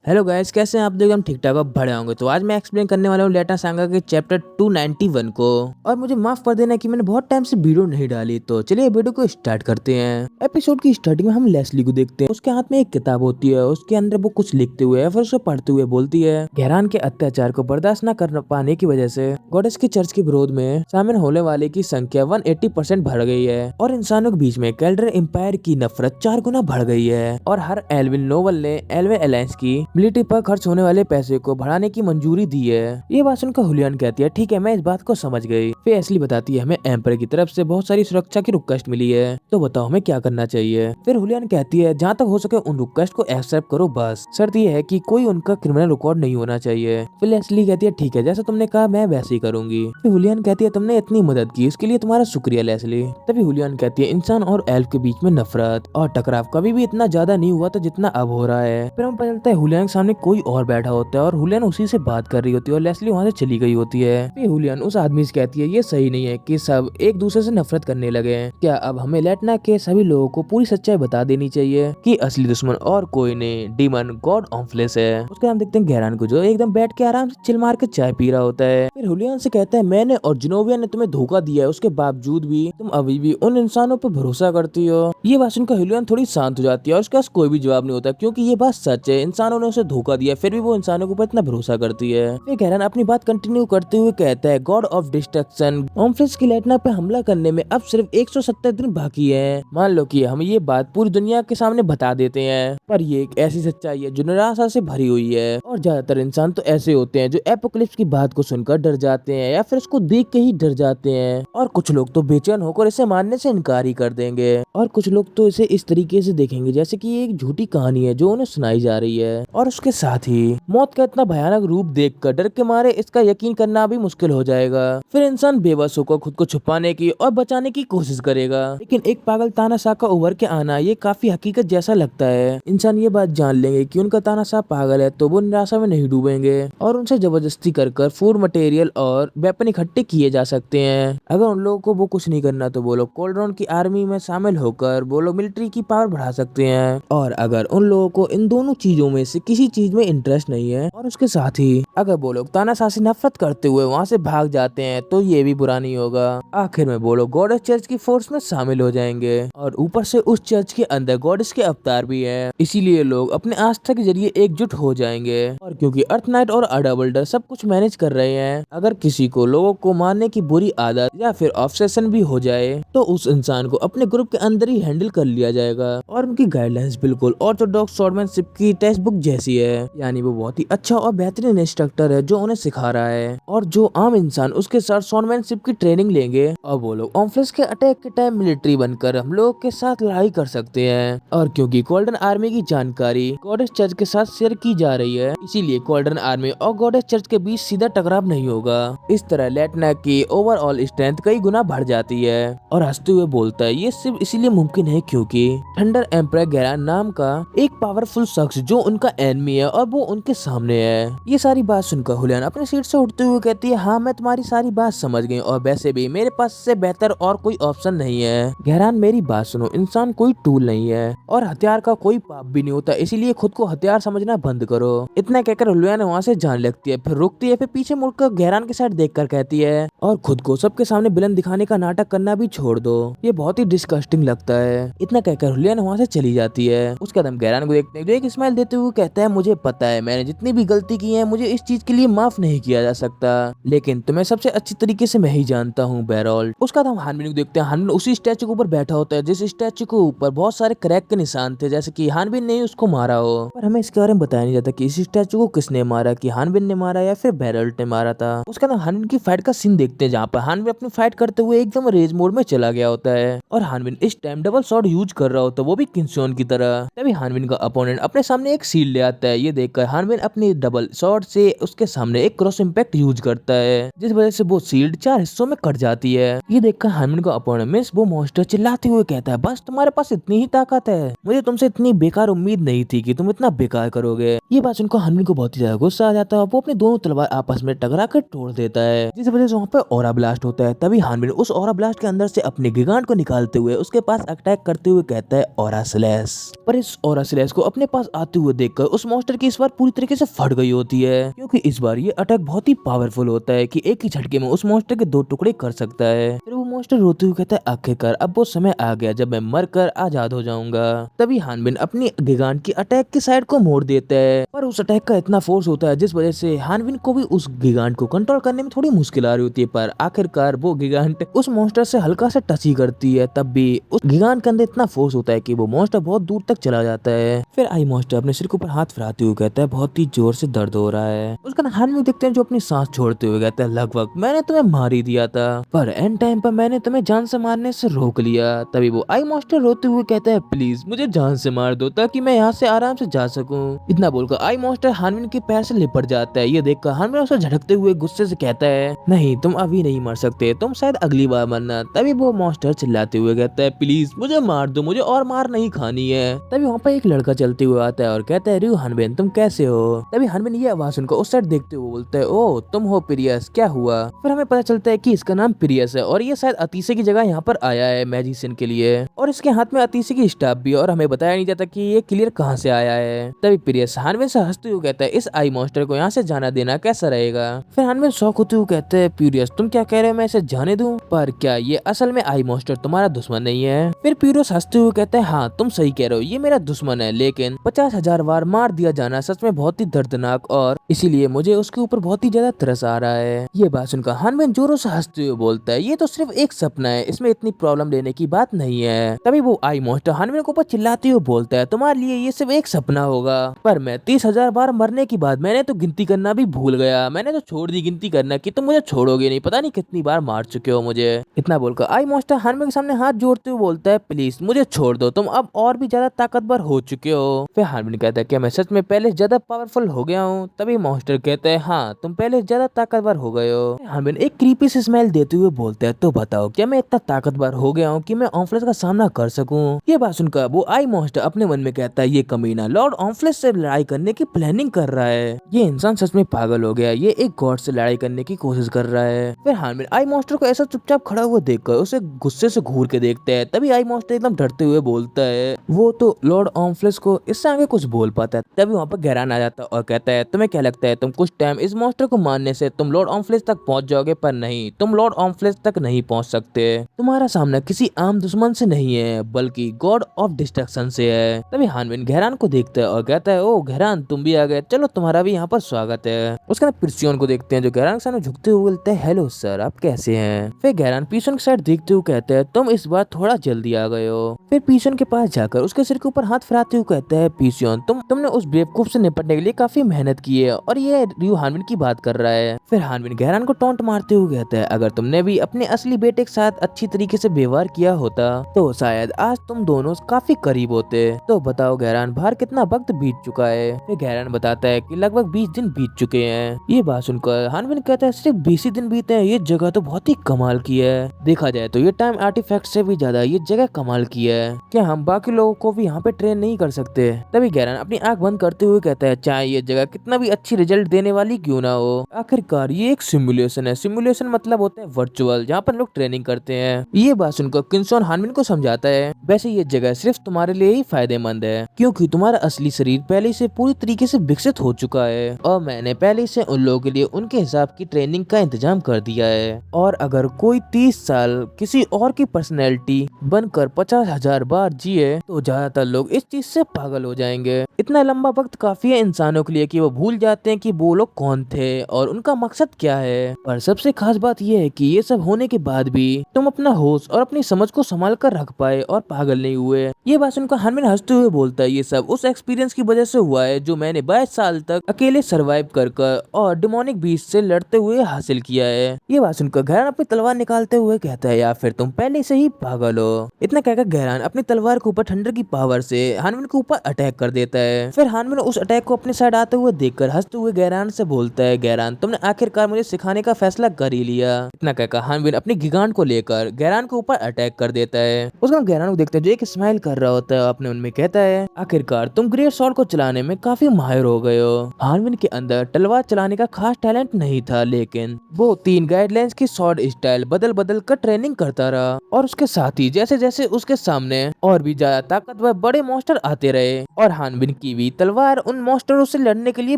Hello guys, कैसे हैं आप? देखो हम ठीक ठाक अब बड़े होंगे। तो आज मैं एक्सप्लेन करने वाला हूँ लेटा सांगा के चैप्टर 291 को। और मुझे माफ कर देना कि मैंने बहुत टाइम से वीडियो नहीं डाली। तो चलिए वीडियो को स्टार्ट करते हैं। एपिसोड की स्टार्टिंग में हम लेस्ली को देखते हैं। उसके हाथ में एक किताब होती है, उसके अंदर वो कुछ लिखते हुए फिर उसे पढ़ते हुए बोलती है, गहरान के अत्याचार को बर्दाश्त न कर पाने की वजह से गॉडेस के चर्च के विरोध में शामिल होने वाले की संख्या 180% बढ़ गई है और इंसानों के बीच में कैल्डर एम्पायर की नफरत 4 गुना बढ़ गई है। और हर एल्विन नोवल ने एल्वे अलायंस की मिलिट्री पर खर्च होने वाले पैसे को बढ़ाने की मंजूरी दी है। ये बात सुनकर हुलियन कहती है, ठीक है, मैं इस बात को समझ गई। फिर एस्ली बताती है, हमें एम्पायर की तरफ से बहुत सारी सुरक्षा की रिक्वेस्ट मिली है, तो बताओ हमें क्या करना चाहिए। फिर हुलियन कहती है, जहाँ तक हो सके उन रिक्वेस्ट को एक्सेप्ट करो, बस शर्त ये है कि कोई उनका क्रिमिनल रिकॉर्ड नहीं होना चाहिए। फिर एस्ली कहती है, ठीक है, जैसा तुमने कहा मैं वैसे ही करूंगी। फिर हुलियन कहती है, तुमने इतनी मदद की इसके लिए तुम्हारा शुक्रिया लेस्ली। तभी हुलियन कहती है, इंसान और एल्फ के बीच में नफरत और टकराव कभी भी इतना ज्यादा नहीं हुआ था जितना अब हो रहा है। फिर हम पता चलता है हुलियन के सामने कोई और बैठा होता है और हुलियन उसी से बात कर रही होती है और लेस्ली वहाँ से चली गई होती है। फिर हुलियन उस आदमी से कहती है, ये सही नहीं है कि सब एक दूसरे से नफरत करने लगे हैं। क्या अब हमें लेटना के सभी लोगों को पूरी सच्चाई बता देनी चाहिए कि असली दुश्मन और कोई नहीं, डीमन गॉड ऑम्फ्लेस है। उसके हम देखते हैं गहरान को, जो एकदम बैठ के आराम से चिल मार के चाय पी रहा होता है। फिर हुलियन से कहता है, मैंने और जिनोविया ने तुम्हें धोखा दिया है, उसके बावजूद भी तुम अभी भी उन इंसानों पर भरोसा करती हो। ये बात सुनकर हुलियन थोड़ी शांत हो जाती है और उसके पास कोई भी जवाब नहीं होता, क्योंकि ये बात सच है, इंसानों ने उसे धोखा दिया फिर भी वो इंसानों के ऊपर इतना भरोसा करती है। फिर गहरान अपनी बात कंटिन्यू करते हुए कहता है, गॉड ऑफ डिस्ट्रक्शन ऑम्फ्लेस की लेटना पे हमला करने में अब सिर्फ 170 दिन बाकी है। मान लो कि हम ये बात पूरी दुनिया के सामने बता देते हैं, पर ये एक ऐसी सच्चाई है जो निराशा से भरी हुई है। और ज्यादातर इंसान तो ऐसे होते हैं जो एपोकलिप्स की बात को सुनकर डर जाते हैं या फिर उसको देख के ही डर जाते हैं। और कुछ लोग तो बेचैन होकर इसे मानने से इनकार ही कर देंगे और कुछ लोग तो इसे इस तरीके से देखेंगे जैसे कि ये एक झूठी कहानी है जो उन्हें सुनाई जा रही है। और उसके साथ ही मौत का इतना भयानक रूप देखकर डर के मारे इसका यकीन करना भी मुश्किल हो जाएगा। फिर इंसान बेबस होकर खुद को छुपाने की और बचाने की कोशिश करेगा, लेकिन एक पागल तानाशाह का उभर के आना ये काफी हकीकत जैसा लगता है। इंसान ये बात जान लेंगे कि उनका तानाशाह पागल है तो वो निराशा में नहीं डूबेंगे और उनसे जबरदस्ती कर फूड मटेरियल और वेपन इकट्ठे किए जा सकते हैं। अगर उन लोगों को वो कुछ नहीं करना तो वो लोग कोल्ड्रॉन की आर्मी में शामिल होकर वो लोग मिलिट्री की पावर बढ़ा सकते हैं। और अगर उन लोगों को इन दोनों चीजों में से किसी चीज में इंटरेस्ट नहीं है और उसके साथ ही अगर वो लोग तानाशाह से नफरत करते हुए वहाँ से भाग जाते हैं तो ये भी बुरा नहीं होगा। आखिर में वो लोग गॉडेस चर्च की फोर्स में शामिल हो जाएंगे और ऊपर से उस चर्च के अंदर गॉडेस के अवतार भी हैं, इसीलिए लोग अपने आस्था के जरिए एकजुट हो जाएंगे। और क्योंकि अर्थ नाइट और अडबल्डर सब कुछ मैनेज कर रहे हैं, अगर किसी को लोगों को मारने की बुरी आदत या फिर ऑब्सेशन भी हो जाए तो उस इंसान को अपने ग्रुप के अंदर ही हैंडल कर लिया जाएगा। और उनकी गाइडलाइंस बिल्कुल ऑर्थोडॉक्स स्वॉर्डमैनशिप की टेक्स्ट बुक जैसी है, यानी वो बहुत ही अच्छा और बेहतरीन इंस्ट्रक्टर है जो उन्हें सिखा रहा है। और जो आम इंसान उसके साथ स्वॉर्डमैनशिप की ट्रेनिंग लेंगे और वो लोग ऑम्फ्लेस के अटैक के टाइम मिलिट्री बनकर हम लोग के साथ लड़ाई कर सकते हैं। और क्योंकि गोल्डन आर्मी की जानकारी गॉडेस चर्च के साथ शेयर की जा रही है, इसीलिए गोल्डन आर्मी और गॉडेस चर्च के बीच सीधा टकराव नहीं होगा। इस तरह लेटना की ओवरऑल स्ट्रेंथ कई गुना बढ़ जाती है और हंसते हुए बोलता है, ये सिर्फ इसीलिए मुमकिन है क्योंकि थंडर एम्पायर गैरान नाम का एक पावरफुल शख्स जो उनका एनिमी है और वो उनके सामने है। ये सारी बात सुनकर हुलियन अपने सीट से उठते हुए कहती है, हाँ मैं तुम्हारी सारी बात समझ गई और वैसे भी मेरे पास से बेहतर और कोई ऑप्शन नहीं है। गहरान मेरी बात सुनो, इंसान कोई टूल नहीं है और हथियार का कोई पाप भी नहीं होता, इसीलिए खुद को हथियार समझना बंद करो। इतना कहकर हुलियन वहाँ से जान लगती है, फिर रुकती है, फिर पीछे मुड़कर गहरान के साइड देखकर कहती है, और खुद को सबके सामने विलन दिखाने का नाटक करना भी छोड़ दो, ये बहुत ही डिस्गस्टिंग लगता है। इतना कहकर हुलियन वहाँ से चली जाती है। उसके बाद हम गहरान को देखते हैं जो एक स्माइल देते हुए कहता है, मुझे पता है मैंने जितनी भी गलती की है मुझे इस चीज के लिए माफ नहीं किया जा सकता, लेकिन तुम्हें सबसे अच्छी तरीके से मैं ही जानता हूँ बेरोल्ड। उसका बाद हम हानबिन को देखते हैं। हानबिन उसी स्टैचू के ऊपर बैठा होता है जिस स्टैचू के ऊपर बहुत सारे क्रैक के निशान थे, जैसे कि हानबिन ने उसको मारा हो, पर हमें इसके बारे में बताया नहीं जाता कि इस स्टैचू को किसने मारा, कि हानबिन ने मारा या फिर बेरोल्ड ने मारा था। उसका बाद हानबिन की फाइट का सीन देखते हैं जहाँ पर हानबिन अपनी फाइट करते हुए एकदम रेज मोड में चला गया होता है और हानबिन इस टाइम डबल शॉट यूज कर रहा होता है, वो भी किंगसोन की तरह। तभी हानबिन का अपोनेंट अपने सामने एक शील्ड ले आता है। ये देखकर हानबिन अपनी डबल शॉट से उसके सामने एक क्रॉस इंपैक्ट यूज करता है, जिस वजह से वो शील्ड 4 हिस्सों में कट जाती है। ये देखकर हानबिन का अपोनेंट मिस वो मॉन्स्टर चिल्लाते हुए कहता है, बस तुम्हारे पास इतनी ही ताकत है, मुझे तुमसे इतनी बेकार उम्मीद नहीं थी कि तुम इतना बेकार करोगे। ये बात सुनकर हानबिन को बहुत ही ज्यादा गुस्सा आ जाता है, वो अपनी दोनों तलवार आपस में टकरा कर तोड़ देता है, जिस वजह से वहाँ पे ऑरा ब्लास्ट होता है। तभी हानबिन उस ऑरा ब्लास्ट के अंदर से अपने गिगांट को निकालते हुए उसके पास अटैक करते हुए कहता है, ऑरा स्लैश। पर इस ऑरा स्लैश को अपने पास आते हुए देखकर उस मॉन्स्टर की इस बार पूरी तरीके से फट गई होती है, क्योंकि इस बार ये अटैक बहुत ही पावरफुल होता है कि एक ही झटके में उस मॉन्स्टर के 2 टुकड़े कर सकता है। फिर वो मॉन्स्टर रोते हुए कहता है आखिरकार अब वो समय आ गया जब मैं मरकर आजाद हो जाऊंगा। तभी हानबिन अपनी गिगांट की अटैक की साइड को मोड़ देता है, पर उस अटैक का इतना फोर्स होता है जिस वजह से हानबिन को भी उस गिगांट को कंट्रोल करने में थोड़ी मुश्किल आ रही होती है। पर आखिरकार वो गिगांट उस मॉन्स्टर से हल्का सा टच ही करती है, तब भी उस गिगांट के अंदर इतना फोर्स होता है कि वो मॉन्स्टर बहुत दूर तक चला जाता है। फिर आई मॉन्स्टर अपने सिर के ऊपर हाथ फिराते हुए कहता है बहुत ही जोर से दर्द हो रहा है। उसका हानबिन देखते हैं जो अपनी सांस छोड़ते हुए कहता है लगभग मैंने तुम्हें मार ही दिया था, पर एंड टाइम पर मैंने तुम्हें जान से मारने से रोक लिया। तभी वो आई मॉन्स्टर रोते हुए कहता है प्लीज मुझे जान से मार दो ताकि मैं यहाँ से आराम से जा सकूं। इतना बोलकर आई मॉन्स्टर हानबिन के पैर से लिपट जाता है। ये देखकर हानबिन उसे झटकते हुए गुस्से से कहता है नहीं तुम अभी नहीं मर सकते, तुम शायद अगली बार मरना। तभी वो मॉन्स्टर चिल्लाते हुए कहता है प्लीज मुझे मार दो, मुझे और मार नहीं खानी है। तभी वहाँ पर एक लड़का चलते हुए आता है और कहता है रियो हानबिन तुम कैसे हो। तभी हानबिन ये आवाज सुनकर उस साइड देखते हुए बोलता है ओ तुम हो पिरियस, क्या हुआ। फिर हमें पता चलता है कि इसका नाम पिरियस है और ये शायद अतीसे की जगह यहाँ पर आया है मैजिशियन के लिए, और इसके हाथ में अतीसे की स्टाफ भी, और हमें बताया नहीं जाता कि ये क्लियर कहाँ से आया है। तभी पिरियस हानबिन से हंसते हुए कहता है इस आई मॉन्स्टर को यहाँ से जाना देना कैसा रहेगा। फिर हानबिन शौक होते हुए कहते हैं पिरियस तुम क्या कह रहे हो, मैं इसे जाने दूं, पर क्या ये असल में आई मॉन्स्टर तुम्हारा दुश्मन नहीं है। फिर पिरियस हंसते हुए कहते हैं हाँ तुम सही कह रहे हो, ये मेरा दुश्मन है, लेकिन 50,000 बार मार दिया जाना सच में बहुत ही दर्दनाक, और इसीलिए मुझे उसके ऊपर बहुत ही ज्यादा तरस आ रहा है। ये बात सुनकर हानबिन जोरों से हंसते हुए बोलता है ये तो सिर्फ एक सपना है, इसमें इतनी प्रॉब्लम लेने की बात नहीं है। तभी वो आई मॉन्स्टर हानबिन के ऊपर चिल्लाते हुए बोलता है तुम्हारे लिए ये सिर्फ एक सपना होगा, पर मैं 30,000 बार मरने के बाद मैंने तो गिनती करना भी भूल गया, मैंने तो छोड़ दी गिनती करना कि तुम मुझे छोड़ोगे नहीं, पता नहीं कितनी बार मार चुके हो मुझे। इतना बोलकर आई मॉन्स्टर हानबिन के सामने हाथ जोड़ते हुए बोलता है प्लीज मुझे छोड़ दो, तुम अब और भी ज्यादा ताकतवर हो चुके हो। फिर हानबिन कहता है क्या मैं सच में पहले ज्यादा पावरफुल हो गया हूँ। तभी मॉन्स्टर कहता है हाँ तुम पहले ज्यादा ताकतवर हो गए हो। हानबिन एक क्रीपी से स्माइल देते हुए बोलता है तो बताओ क्या मैं इतना ताकतवर हो गया हूँ कि मैं ऑम्फ्लेस का सामना कर सकूं। ये बात सुनकर वो आई मॉन्स्टर अपने मन में कहता है ये कमीना लॉर्ड ऑम्फ्लेस से लड़ाई करने की प्लानिंग कर रहा है, ये इंसान सच में पागल हो गया, ये एक गॉड से लड़ाई करने की कोशिश कर रहा है। फिर हानबिन आई मॉन्स्टर को ऐसा चुपचाप खड़ा हुआ देखकर उसे गुस्से से घूर के देखता है। तभी आई मॉन्स्टर एकदम डरते हुए बोलता है वो तो लॉर्ड ऑम्फ्लेस को इससे आगे कुछ बोल पाता है। तभी वहाँ पर गहरान आ जाता है और कहता है तुम्हें क्या लगता है तुम कुछ टाइम इस मॉन्स्टर को मारने से तुम लॉर्ड ऑम्फ्लेस तक पहुंच जाओगे, पर नहीं तुम लॉर्ड ऑम्फ्लेस तक नहीं पहुंच सकते, तुम्हारा सामना किसी आम दुश्मन से नहीं है बल्कि गॉड ऑफ डिस्ट्रक्शन से है। तभी हानबिन गहरान को देखता है और कहता है ओ गहरान तुम भी आ गए, चलो तुम्हारा भी यहाँ पर स्वागत है। उसके बाद पिर्सियोन को देखते हैं जो गहरान के सामने झुकते हुए बोलते हैं हेलो सर आप कैसे हैं। फिर गहरान पिर्सियोन की साइड देखते हुए कहता है तुम इस बार थोड़ा जल्दी आ गए हो। फिर पिर्सियोन के पास जाकर उसके सिर के ऊपर हाथ फिराते हुए कहता है पिर्सियोन तुमने उस बेवकूफ से निपटने के लिए काफी मेहनत की है, और ये रियो हानबिन की बात कर रहा है। फिर हानबिन गहरान को टोंट मारते हुए कहता है अगर तुमने भी अपने असली बेटे के साथ अच्छी तरीके से व्यवहार किया होता तो शायद आज तुम दोनों काफी करीब होते। तो बताओ गहरान बाहर कितना वक्त बीत चुका है। फिर गहरान बताता है कि लगभग 20 दिन बीत चुके हैं। ये बात सुनकर हानबिन कहता है सिर्फ 20 ही दिन बीते हैं, ये जगह तो बहुत ही कमाल की है, देखा जाए तो ये टाइम आर्टिफैक्ट से भी ज्यादा ये जगह कमाल की है, क्या हम बाकी लोगों को भी यहाँ पे ट्रेन नहीं कर सकते। तभी गहरान अपनी आंख बंद करते हुए कहता है चाहे ये जगह कितना भी अच्छी रिजल्ट देने वाली क्यों ना हो, आखिरकार ये एक सिमुलेशन है, सिमुलेशन मतलब होता है वर्चुअल, जहाँ पर लोग ट्रेनिंग करते हैं। ये बात सुनकर किन्सोन हानबिन को समझाता है वैसे ये जगह सिर्फ तुम्हारे लिए ही फायदेमंद है, क्योंकि तुम्हारा असली शरीर पहले से पूरी तरीके से विकसित हो चुका है, और मैंने पहले से उन लोगों के लिए उनके हिसाब की ट्रेनिंग का इंतजाम कर दिया है। और अगर कोई 30 साल किसी और की पर्सनैलिटी बनकर 50,000 बार जिए तो ज्यादातर लोग इस चीज से पागल हो जाएंगे। इतना लंबा वक्त काफी है इंसानों के लिए कि वो भूल जाते हैं कि वो लोग कौन थे और उनका मकसद क्या है। पर सबसे खास बात यह है कि ये सब होने के बाद भी तुम अपना होश और अपनी समझ को संभाल कर रख पाए और पागल नहीं हुए। ये बात सुनकर हानबिन हंसते हुए बोलता है ये सब उस एक्सपीरियंस की वजह से हुआ है जो मैंने 22 साल तक अकेले सरवाइव कर और डिमोनिक बीस्ट से लड़ते हुए हासिल किया है। ये बात सुनकर गहरान अपनी तलवार निकालते हुए कहता है या फिर तुम पहले से ही पागल हो। इतना कहकर गहरान अपनी तलवार के ऊपर थंडर की पावर से हानबिन के ऊपर अटैक कर देता है। फिर हानबिन उस अटैक को अपने साइड आते हुए देखकर हंसते हुए गहरान से बोलता है गहरान तुमने आखिरकार मुझे सिखाने का फैसला कर ही लिया। इतना कहकर हानबिन अपनी गिगांट को लेकर गहरान के ऊपर अटैक कर देता है। उसके बाद गहरान को देखते हैं जो एक स्माइल कर रहा होता है, अपने उनमें कहता है आखिरकार तुम ग्रेट सॉर्ड को चलाने में काफी माहिर हो गए हो। हानबिन के अंदर तलवार चलाने का खास टैलेंट नहीं था, लेकिन वो 3 गाइडलाइंस की सॉर्ड स्टाइल बदल बदल कर ट्रेनिंग करता रहा, और उसके साथ ही जैसे जैसे उसके सामने सामने और भी ज्यादा ताकतवर बड़े मॉन्स्टर आते रहे और हानबिन की भी तलवार उन मॉन्स्टरों से लड़ने के लिए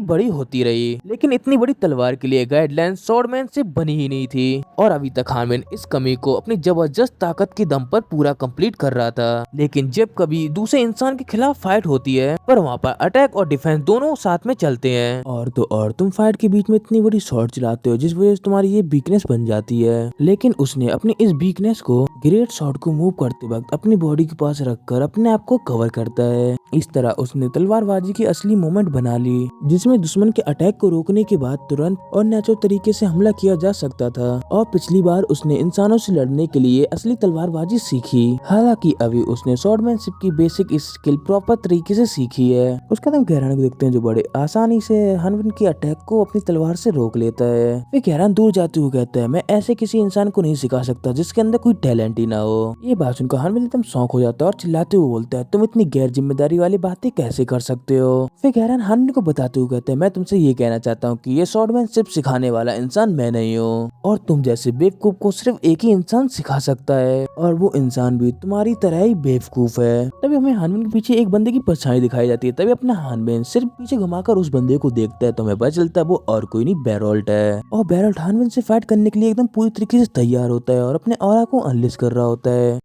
बड़ी होती रही, लेकिन इतनी बड़ी तलवार के लिए गाइडलाइन स्वॉर्डमैन से बनी ही नहीं थी और अभी तक हानबिन इस कमी को अपनी जबरदस्त ताकत के दम पर पूरा कंप्लीट कर रहा था। लेकिन जब कभी दूसरे इंसान के खिलाफ फाइट होती है पर वहाँ पर अटैक और डिफेंस दोनों साथ में चलते हैं और तो और तुम फाइट के बीच में इतनी बड़ी शॉट चलाते हो जिस वजह से तुम्हारी ये वीकनेस बन जाती है। लेकिन उसने अपनी इस वीकनेस को ग्रेट शॉट को मूव करते वक्त अपनी बॉडी के पास रखकर अपने आप को कवर करता है। इस तरह उसने तलवारबाजी की असली मोमेंट बना ली जिसमें दुश्मन के अटैक को रोकने के बाद तुरंत और नेचुरल तरीके से हमला किया जा सकता था और पिछली बार उसने इंसानों से लड़ने के लिए असली तलवारबाजी सीखी। हालांकि अभी उसने स्वॉर्डमैनशिप की बेसिक स्किल प्रॉपर तरीके से सीखी है। उसका तुम गहरान को देखते हैं जो बड़े आसानी से हानबिन के अटैक को अपनी तलवार से रोक लेता है। वे गहरान दूर जाते हुए कहता है, मैं ऐसे किसी इंसान को नहीं सिखा सकता जिसके अंदर कोई टैलेंट ही ना हो। ये बात सुनकर हानबिन एकदम शौक हो जाता है और चिल्लाते हुए बोलता है, तुम इतनी गैर जिम्मेदारी वाली बातें कैसे कर सकते हो। फिर गहरान हानबिन को बताते हुए कहते हैं, मैं तुमसे ये कहना चाहता हूँ कि ये स्वॉर्डमैनशिप सिखाने वाला इंसान मैं नहीं हूँ और तुम जैसे बेवकूफ को सिर्फ एक ही इंसान सिखा सकता है और वो इंसान भी तुम्हारी तरह ही बेवकूफ है। तभी हमें हानबिन के पीछे एक बंदे की परछाई दिखाई जाती है। तभी अपना हानबिन सिर्फ पीछे घुमाकर उस बंदे को देखता है तो हमें पता चलता है वो और कोई नहीं बेरोल्ट है और बेरोल्ट हानबिन से फाइट करने के लिए एकदम पूरी तरीके से तैयार होता है और अपने ऑरा को अनलिस्ट कर रहा होता है।